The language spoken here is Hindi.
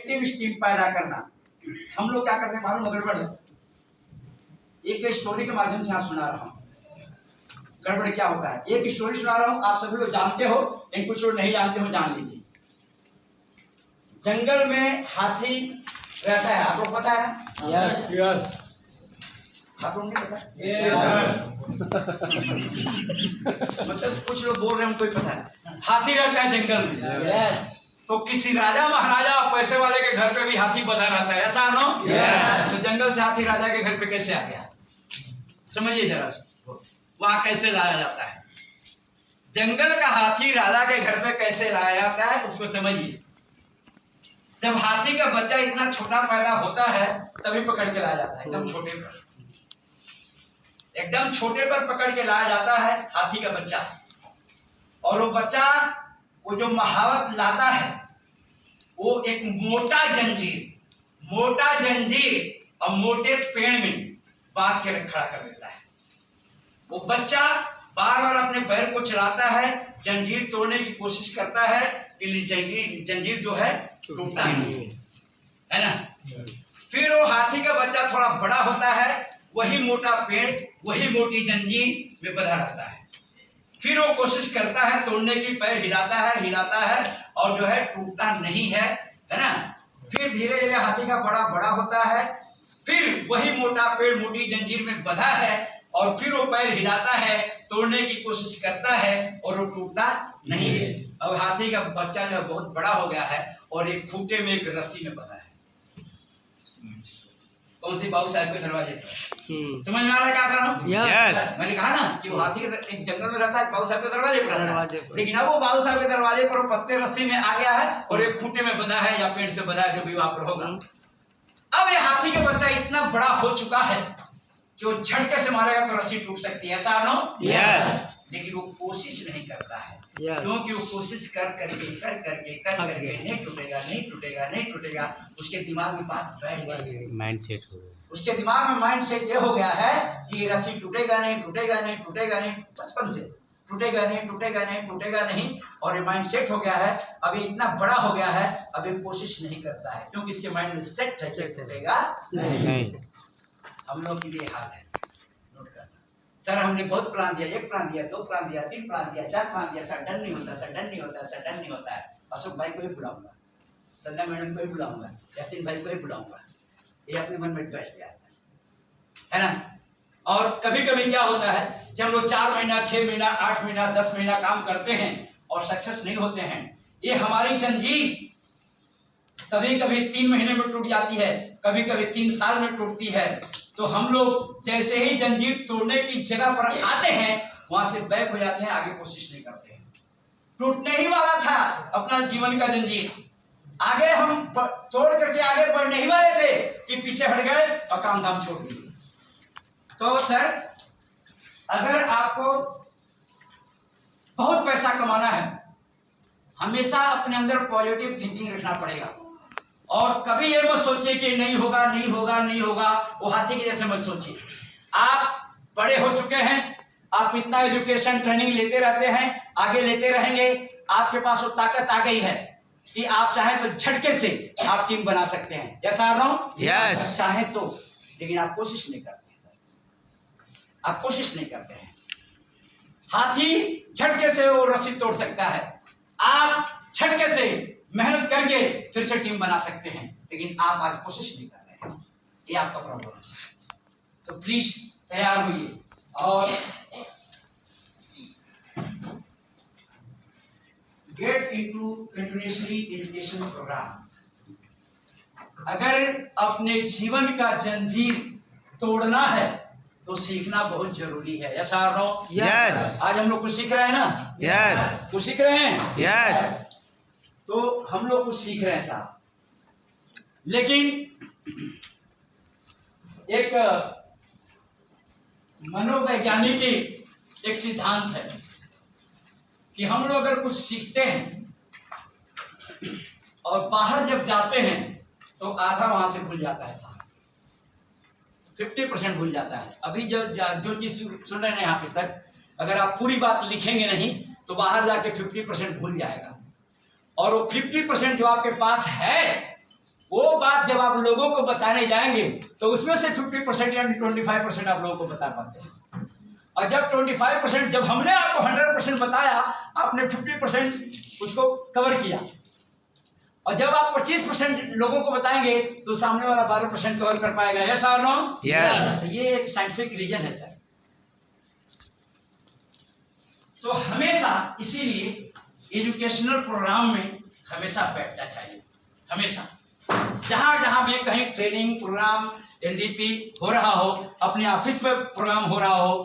नेगेटिव स्टीम पैदा करना। हम लोग क्या करते हैं मालूम गड़बड़ है। एक स्टोरी के माध्यम से आज सुना रहा हूँ गड़बड़ क्या होता है। एक स्टोरी सुना रहा हूँ, आप सभी लोग जानते हो, लेकिन कुछ लोग नहीं जानते हो, जान लीजिए। जंगल में हाथी रहता है, आप लोग पता है ना? यस। आप लोग नहीं पता? यस। मतलब कुछ लोग बोल रहे हैं, कोई पता है। हाथी रहता है जंगल में। यस। तो किसी राजा महाराजा पैसे वाले के घर पे भी हाथी बंधा रहता है, ऐसा नो? यस। तो जंगल से हाथी राजा के घर पे कैसे आ गया, समझिए जरा। वहां कैसे लाया जाता है, जंगल का हाथी राजा के घर पे कैसे लाया जाता है उसको समझिए। जब हाथी का बच्चा इतना छोटा पैदा होता है तभी पकड़ के लाया जाता है, एकदम छोटे पर, एकदम छोटे पर पकड़ के लाया जाता है हाथी का बच्चा। और वो बच्चा वो जो महावत लाता है वो एक मोटा जंजीर और मोटे पेड़ में बांध के खड़ा कर देता है। वो बच्चा बार बार अपने पैर को चलाता है, जंजीर तोड़ने की कोशिश करता है, जंजीर जो है टूटता नहीं है ना। फिर वो हाथी का बच्चा थोड़ा बड़ा होता है, वही मोटा पेड़ वही मोटी जंजीर में बंधा रहता है। फिर वो कोशिश करता है तोड़ने की, पैर हिलाता है और जो है टूटता नहीं है ना। फिर धीरे धीरे हाथी का बड़ा होता है, फिर वही मोटा पेड़ मोटी जंजीर में बंधा है और फिर वो पैर हिलाता है, तोड़ने की कोशिश करता है और वो टूटता नहीं है। अब हाथी का बच्चा जो बहुत बड़ा हो गया है और एक खूंटे में एक रस्सी में बंधा है। कौन सी? बाबू साहब के दरवाजे पर। समझ में आ रहा है क्या कर रहा हूँ? यस। मैंने कहा ना कि वो हाथी एक जंगल में रहता है, बाबू साहब के दरवाजे पर रहता है। लेकिन अब वो बाबू साहब के दरवाजे पर पत्ते रस्सी में आ गया है और एक खूंटे में बंधा है या पेड़ से बंधा है, जो भी वहां पर होगा। अब ये हाथी का बच्चा इतना बड़ा हो चुका है कि वो झटके से मारेगा तो रस्सी टूट सकती है, ऐसा नो? यस। लेकिन वो कोशिश नहीं करता है, Yes. क्योंकि वो कोशिश कर करके नहीं टूटेगा। उसके दिमाग में बात बैठ गई, माइंड सेट हो गया। उसके दिमाग में माइंड सेट ये हो गया है कि ये रस्सी टूटेगा नहीं, बचपन से टूटेगा नहीं। और ये माइंड सेट हो गया है, अभी इतना बड़ा हो गया है, अभी कोशिश नहीं करता है, क्योंकि इसके माइंड में सेट है कि टूटेगा नहीं। हम लोग के लिए हाल है, नोट करना। सर हमने बहुत प्लान दिया, 1 प्लान दिया, 2 प्लान दिया, 3 प्लान दिया, 4 प्लान दिया, सर डन नहीं होता है। अशोक भाई को ही बुलाऊंगा, संध्या मैडम को ही बुलाऊंगा, यासीन भाई को ही बुलाऊंगा, ये अपने मन में बैठ गया है ना। और कभी कभी क्या होता है कि हम लोग 4 महीना 6 महीना 8 महीना 10 महीना काम करते हैं और सक्सेस नहीं होते हैं। ये हमारी जंजीर कभी कभी 3 महीने में टूट जाती है, कभी कभी 3 साल में टूटती है। तो हम लोग जैसे ही जंजीर तोड़ने की जगह पर आते हैं वहां से बैक हो जाते हैं, आगे कोशिश नहीं करते हैं। टूटने ही वाला था अपना जीवन का जंजीर, आगे हम तोड़ करके आगे बढ़ने ही वाले थे कि पीछे हट गए और काम धाम छोड़ दिए। तो सर अगर आपको बहुत पैसा कमाना है, हमेशा अपने अंदर पॉजिटिव थिंकिंग रखना पड़ेगा और कभी ये मत सोचिए कि नहीं होगा। वो हाथी के जैसे मत सोचिए। आप बड़े हो चुके हैं, आप इतना एजुकेशन ट्रेनिंग लेते रहते हैं, आगे लेते रहेंगे, आपके पास वो ताकत आ गई है कि आप चाहें तो झटके से आप टीम बना सकते हैं। ऐसा आ रहा हूं? यस। चाहे तो, लेकिन आप कोशिश नहीं करते हैं सर, आप कोशिश नहीं करते हैं। हाथी झटके से वो रस्सी तोड़ सकता है, आप झटके से मेहनत करके फिर से टीम बना सकते हैं, लेकिन आप आज कोशिश नहीं कर रहे हैं, ये आपका प्रॉब्लम है। तो प्लीज तैयार होइए और get into continuously education program. अगर अपने जीवन का जंजीर तोड़ना है तो सीखना बहुत जरूरी है। ऐसा यस। आज हम लोग कुछ सीख रहे हैं ना? यस। कुछ सीख रहे हैं? यस। तो हम लोग कुछ सीख रहे हैं साहब, लेकिन एक मनोवैज्ञानिक की एक सिद्धांत है कि हम लोग अगर कुछ सीखते हैं और बाहर जब जाते हैं तो आधा वहां से भूल जाता है साहब, 50% भूल जाता है। अभी जो चीज सुन रहे हैं यहाँ पे सर, अगर आप पूरी बात लिखेंगे नहीं तो बाहर जाके 50% भूल जाएगा, और वो 50% जो आपके पास है बात जब आप लोगों को बताने जाएंगे तो उसमें से 50% यानी 25% आप लोगों को बता पाते हैं। और जब 25% जब हमने आपको 100% बताया, आपने 50% उसको कवर किया। और जब आप 25% लोगों को बताएंगे तो सामने वाला 12% कवर कर पाएगा। यस और नो? Yes. ये एक साइंटिफिक रीजन है सर। तो हमेशा इसीलिए एजुकेशनल प्रोग्राम में हमेशा बैठना चाहिए। हमेशा जहां भी कहीं ट्रेनिंग प्रोग्राम एलडीपी हो रहा हो, अपने ऑफिस पे प्रोग्राम हो रहा हो,